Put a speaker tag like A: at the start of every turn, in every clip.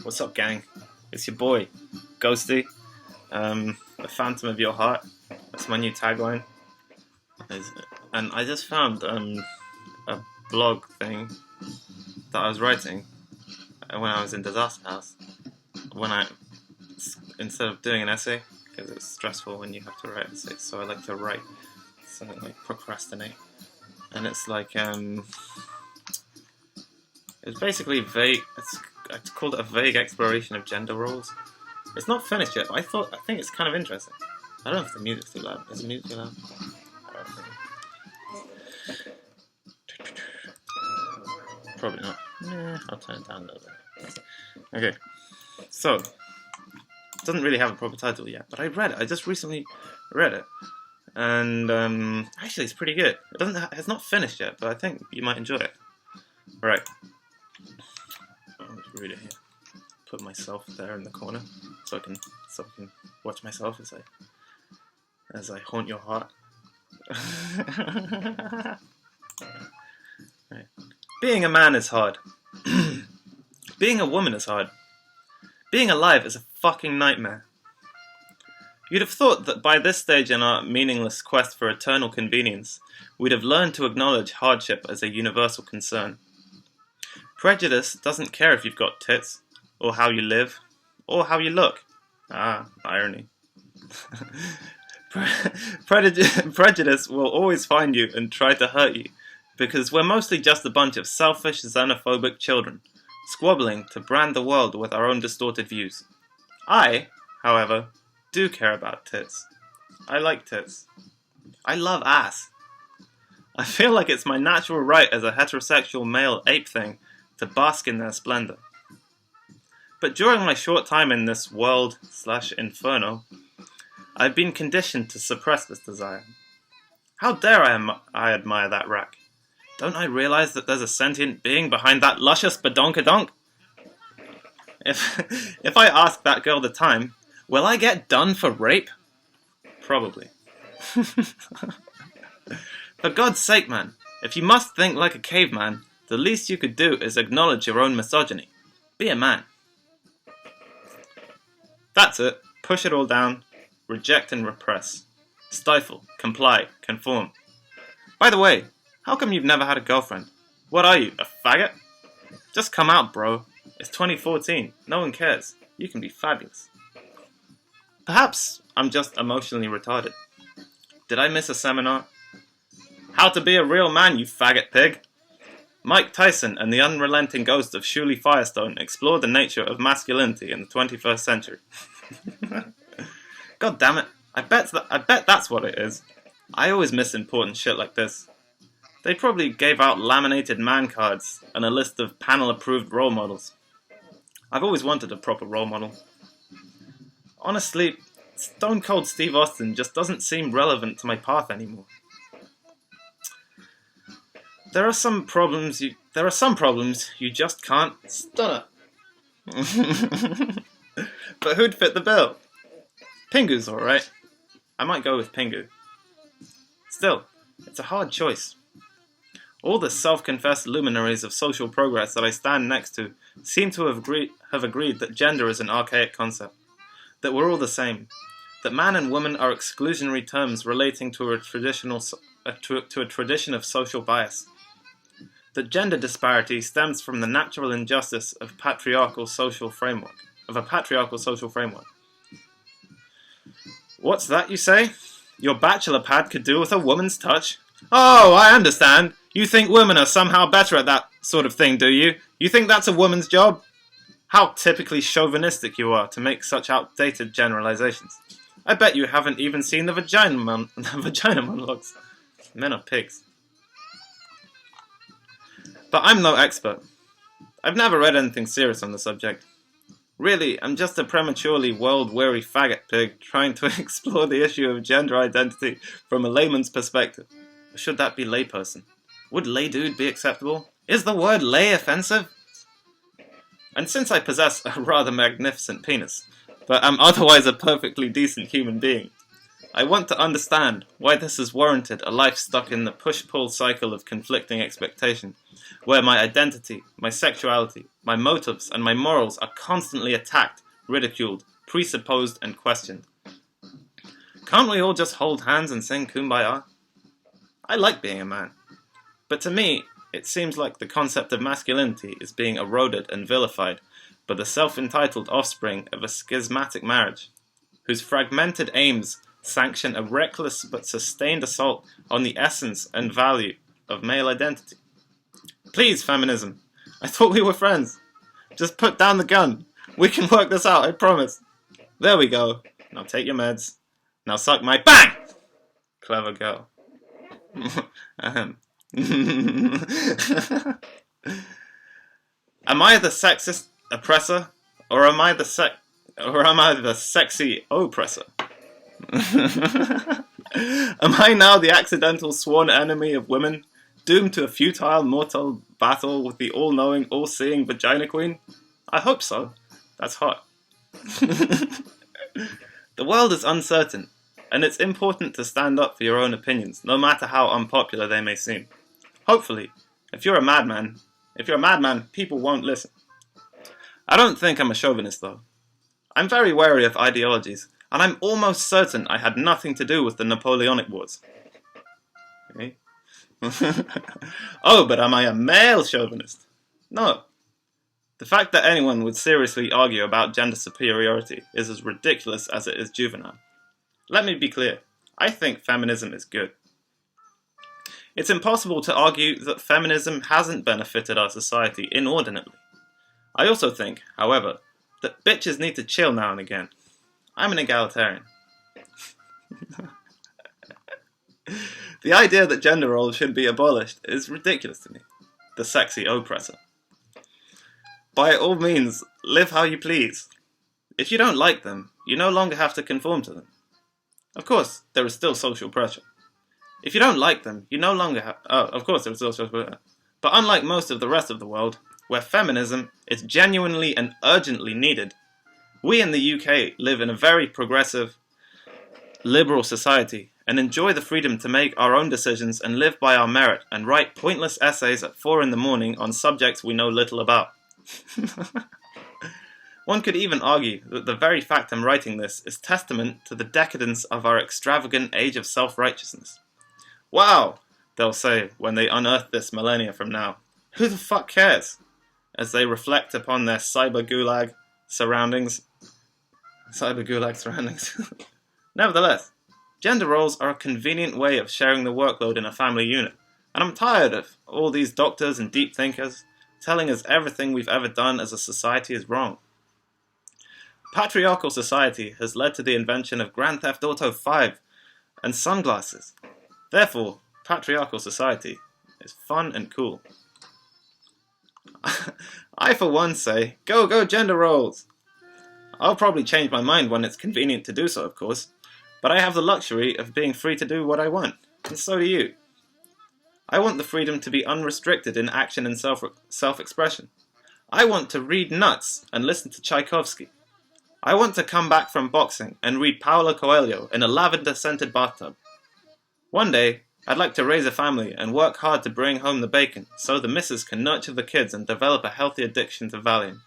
A: What's up, gang? It's your boy, Ghosty, the Phantom of Your Heart. That's my new tagline. And I just found a blog thing that I was writing when I was in Disaster House. Instead of doing an essay, because it's stressful when you have to write essays, so I like to write something like procrastinate. And it's like, it's basically vague. It's called a vague exploration of gender roles. It's not finished yet, but I think it's kind of interesting. I don't know if the music's too loud. Is the music too loud? Probably not. Nah, I'll turn it down a little bit. Okay, so it doesn't really have a proper title yet, but I read it. I just recently read it, and actually, it's pretty good. It's not finished yet, but I think you might enjoy it. All right. I'll just read it here. Put myself there in the corner, so I can watch myself as I haunt your heart. Right. Being a man is hard. Being a woman is hard. Being alive is a fucking nightmare. You'd have thought that by this stage in our meaningless quest for eternal convenience, we'd have learned to acknowledge hardship as a universal concern. Prejudice doesn't care if you've got tits, or how you live, or how you look. Ah, irony. Prejudice will always find you and try to hurt you, because we're mostly just a bunch of selfish, xenophobic children, squabbling to brand the world with our own distorted views. I, however, do care about tits. I like tits. I love ass. I feel like it's my natural right as a heterosexual male ape thing to bask in their splendor. But during my short time in this world/inferno, I've been conditioned to suppress this desire. How dare I admire that rack? Don't I realize that there's a sentient being behind that luscious badonkadonk? If I ask that girl the time, will I get done for rape? Probably. For God's sake, man, if you must think like a caveman, the least you could do is acknowledge your own misogyny. Be a man. That's it. Push it all down. Reject and repress. Stifle. Comply. Conform. By the way, how come you've never had a girlfriend? What are you, a faggot? Just come out, bro. It's 2014. No one cares. You can be fabulous. Perhaps I'm just emotionally retarded. Did I miss a seminar? How to be a real man, you faggot pig. Mike Tyson and the unrelenting ghost of Shuli Firestone explored the nature of masculinity in the 21st century. God damn it. I bet that's what it is. I always miss important shit like this. They probably gave out laminated man cards and a list of panel-approved role models. I've always wanted a proper role model. Honestly, Stone Cold Steve Austin just doesn't seem relevant to my path anymore. There are some problems you just can't stunner. But who'd fit the bill? Pingu's alright. I might go with Pingu. Still, it's a hard choice. All the self-confessed luminaries of social progress that I stand next to seem to have agreed that gender is an archaic concept, that we're all the same, that man and woman are exclusionary terms relating to a tradition of social bias, that gender disparity stems from the natural injustice of a patriarchal social framework. What's that, you say? Your bachelor pad could do with a woman's touch? Oh, I understand. You think women are somehow better at that sort of thing, do you? You think that's a woman's job? How typically chauvinistic you are to make such outdated generalizations. I bet you haven't even seen the vagina monologues. Men are pigs. But I'm no expert. I've never read anything serious on the subject. Really, I'm just a prematurely world-weary faggot pig trying to explore the issue of gender identity from a layman's perspective. Or should that be layperson? Would lay dude be acceptable? Is the word lay offensive? And since I possess a rather magnificent penis, but am otherwise a perfectly decent human being, I want to understand why this has warranted a life stuck in the push-pull cycle of conflicting expectation, where my identity, my sexuality, my motives, and my morals are constantly attacked, ridiculed, presupposed, and questioned. Can't we all just hold hands and sing Kumbaya? I like being a man, but to me, it seems like the concept of masculinity is being eroded and vilified by the self-entitled offspring of a schismatic marriage, whose fragmented aims sanction a reckless but sustained assault on the essence and value of male identity. Please, feminism, I thought we were friends. Just put down the gun. We can work this out, I promise. There we go. Now take your meds. Now suck my BANG! Clever girl. Am I the sexist oppressor, or am I the sexy oppressor? Am I now the accidental sworn enemy of women, doomed to a futile mortal battle with the all-knowing, all-seeing vagina queen? I hope so. That's hot. The world is uncertain, and it's important to stand up for your own opinions, no matter how unpopular they may seem. Hopefully, if you're a madman, people won't listen. I don't think I'm a chauvinist, though. I'm very wary of ideologies, and I'm almost certain I had nothing to do with the Napoleonic Wars. Okay? Oh, but am I a male chauvinist? No. The fact that anyone would seriously argue about gender superiority is as ridiculous as it is juvenile. Let me be clear. I think feminism is good. It's impossible to argue that feminism hasn't benefited our society inordinately. I also think, however, that bitches need to chill now and again. I'm an egalitarian. The idea that gender roles should be abolished is ridiculous to me. The sexy oppressor. By all means, live how you please. If you don't like them, you no longer have to conform to them. Of course, there is still social pressure. If you don't like them, you no longer have... Oh, of course there is still social pressure. But unlike most of the rest of the world, where feminism is genuinely and urgently needed, we in the UK live in a very progressive, liberal society and enjoy the freedom to make our own decisions and live by our merit and write pointless essays at 4 in the morning on subjects we know little about. One could even argue that the very fact I'm writing this is testament to the decadence of our extravagant age of self-righteousness. Wow, they'll say when they unearth this millennia from now. Who the fuck cares? As they reflect upon their cyber gulag surroundings. Nevertheless, gender roles are a convenient way of sharing the workload in a family unit, and I'm tired of all these doctors and deep thinkers telling us everything we've ever done as a society is wrong. Patriarchal society has led to the invention of Grand Theft Auto 5 and sunglasses. Therefore, patriarchal society is fun and cool. I for one say, go gender roles! I'll probably change my mind when it's convenient to do so, of course, but I have the luxury of being free to do what I want, and so do you. I want the freedom to be unrestricted in action and self-expression. I want to read nuts and listen to Tchaikovsky. I want to come back from boxing and read Paulo Coelho in a lavender-scented bathtub. One day, I'd like to raise a family and work hard to bring home the bacon so the missus can nurture the kids and develop a healthy addiction to Valium.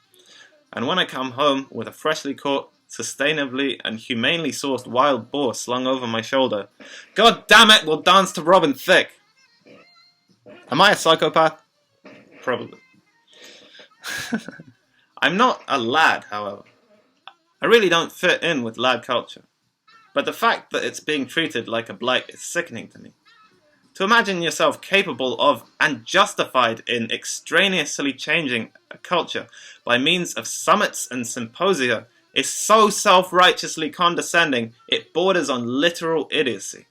A: And when I come home with a freshly caught, sustainably and humanely sourced wild boar slung over my shoulder, God damn it, we'll dance to Robin Thicke! Am I a psychopath? Probably. I'm not a lad, however. I really don't fit in with lad culture. But the fact that it's being treated like a blight is sickening to me. To imagine yourself capable of and justified in extraneously changing a culture by means of summits and symposia is so self-righteously condescending it borders on literal idiocy.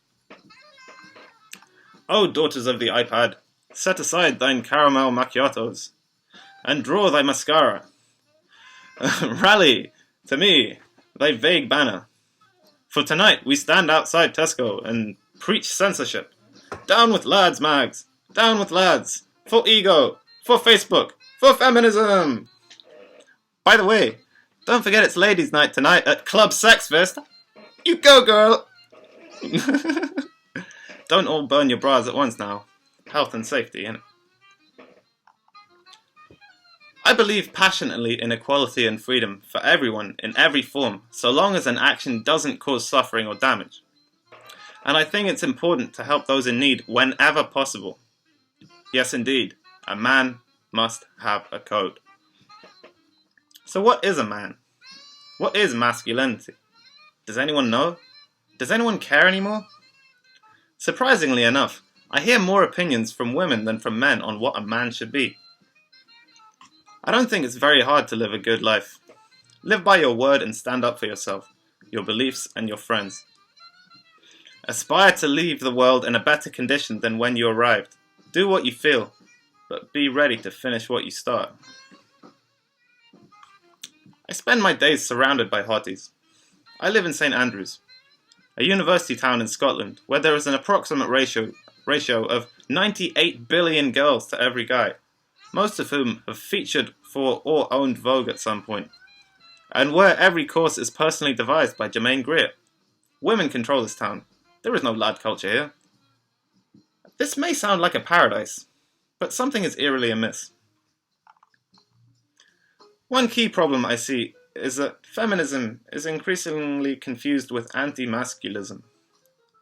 A: O daughters of the iPad, set aside thine caramel macchiatos, and draw thy mascara. Rally to me thy vague banner. For tonight we stand outside Tesco and preach censorship. Down with lads, mags! Down with lads! For ego! For Facebook! For feminism! By the way, don't forget it's ladies' night tonight at Club Sexfest. You go, girl! Don't all burn your bras at once now. Health and safety, innit? I believe passionately in equality and freedom for everyone in every form, so long as an action doesn't cause suffering or damage. And I think it's important to help those in need whenever possible. Yes, indeed, a man must have a code. So what is a man? What is masculinity? Does anyone know? Does anyone care anymore? Surprisingly enough, I hear more opinions from women than from men on what a man should be. I don't think it's very hard to live a good life. Live by your word and stand up for yourself, your beliefs and your friends. Aspire to leave the world in a better condition than when you arrived. Do what you feel, but be ready to finish what you start. I spend my days surrounded by hotties. I live in St Andrews, a university town in Scotland, where there is an approximate ratio of 98 billion girls to every guy, most of whom have featured for or owned Vogue at some point, and where every course is personally devised by Germaine Greer. Women control this town. There is no lad culture here. This may sound like a paradise, but something is eerily amiss. One key problem I see is that feminism is increasingly confused with anti-masculism,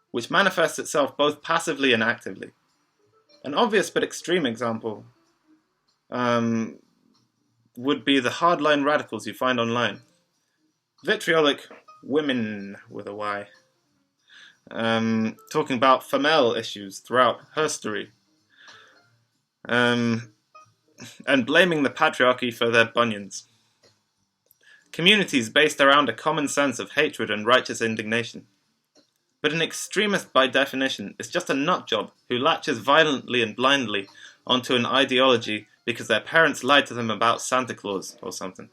A: which manifests itself both passively and actively. An obvious but extreme example would be the hardline radicals you find online. Vitriolic women with a Y. Talking about female issues throughout history. And blaming the patriarchy for their bunions. Communities based around a common sense of hatred and righteous indignation. But an extremist by definition is just a nutjob who latches violently and blindly onto an ideology because their parents lied to them about Santa Claus or something.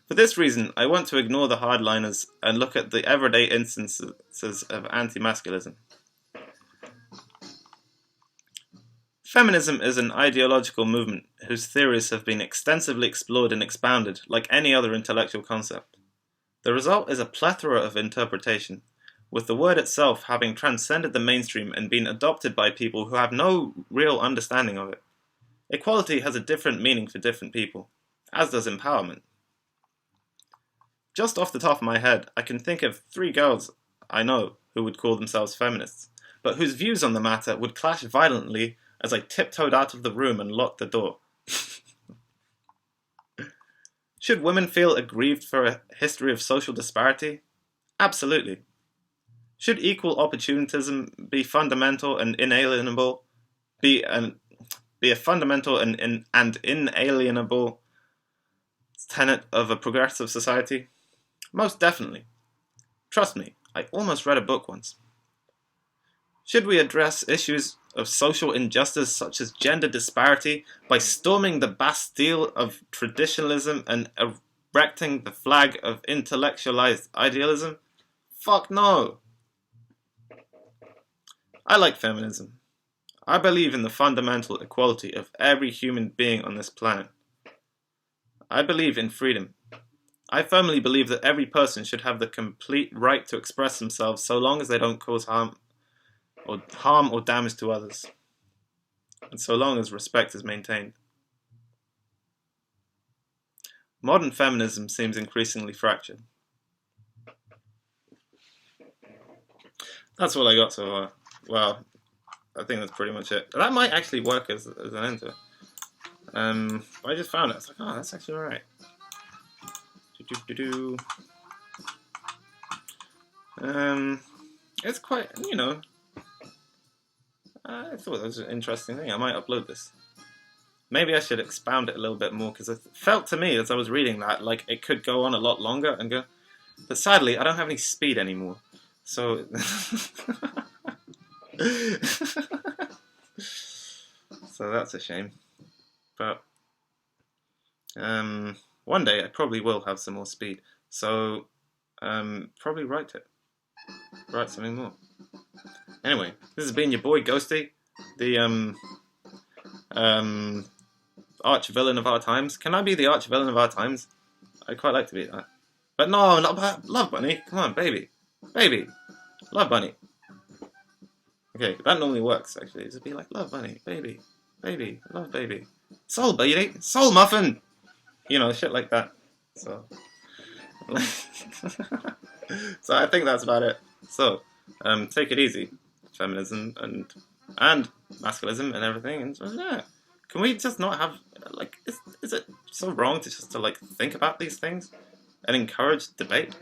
A: For this reason, I want to ignore the hardliners and look at the everyday instances of anti-masculism. Feminism is an ideological movement whose theories have been extensively explored and expounded like any other intellectual concept. The result is a plethora of interpretation, with the word itself having transcended the mainstream and been adopted by people who have no real understanding of it. Equality has a different meaning for different people, as does empowerment. Just off the top of my head, I can think of 3 girls I know who would call themselves feminists, but whose views on the matter would clash violently as I tiptoed out of the room and locked the door. Should women feel aggrieved for a history of social disparity? Absolutely. Should equal opportunism be fundamental and inalienable? Be a fundamental and inalienable tenet of a progressive society? Most definitely. Trust me, I almost read a book once. Should we address issues of social injustice such as gender disparity by storming the Bastille of traditionalism and erecting the flag of intellectualized idealism? Fuck no! I like feminism. I believe in the fundamental equality of every human being on this planet. I believe in freedom. I firmly believe that every person should have the complete right to express themselves so long as they don't cause harm or damage to others, and so long as respect is maintained. Modern feminism seems increasingly fractured. That's all I got so far. Well, I think that's pretty much it. That might actually work as an enter. But I just found it. It's like, oh, that's actually alright. It's quite, I thought that was an interesting thing. I might upload this. Maybe I should expound it a little bit more, because it felt to me as I was reading that like it could go on a lot longer and go. But sadly, I don't have any speed anymore. So so that's a shame. But one day I probably will have some more speed. So probably write something more. Anyway, this has been your boy Ghosty, the arch villain of our times. Can I be the arch villain of our times? I'd quite like to be that. But no, not Love Bunny. Come on, baby. Love Bunny. Okay, that normally works actually. Just be like, Love Bunny, baby, love baby. Soul baby, soul muffin, you know, shit like that. So, so I think that's about it. So, take it easy, feminism and masculism and everything. And so, yeah, can we just not have like? Is it so wrong to just to like think about these things and encourage debate?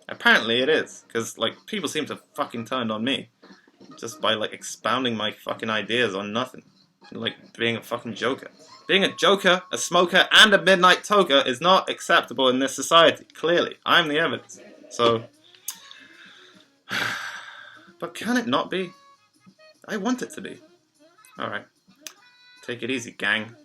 A: Apparently it is, because like people seem to fucking turned on me just by like expounding my fucking ideas on nothing, like being a fucking joker. Being a joker, a smoker, and a midnight toker is not acceptable in this society. Clearly, I'm the evidence. So, but can it not be? I want it to be. All right, take it easy, gang.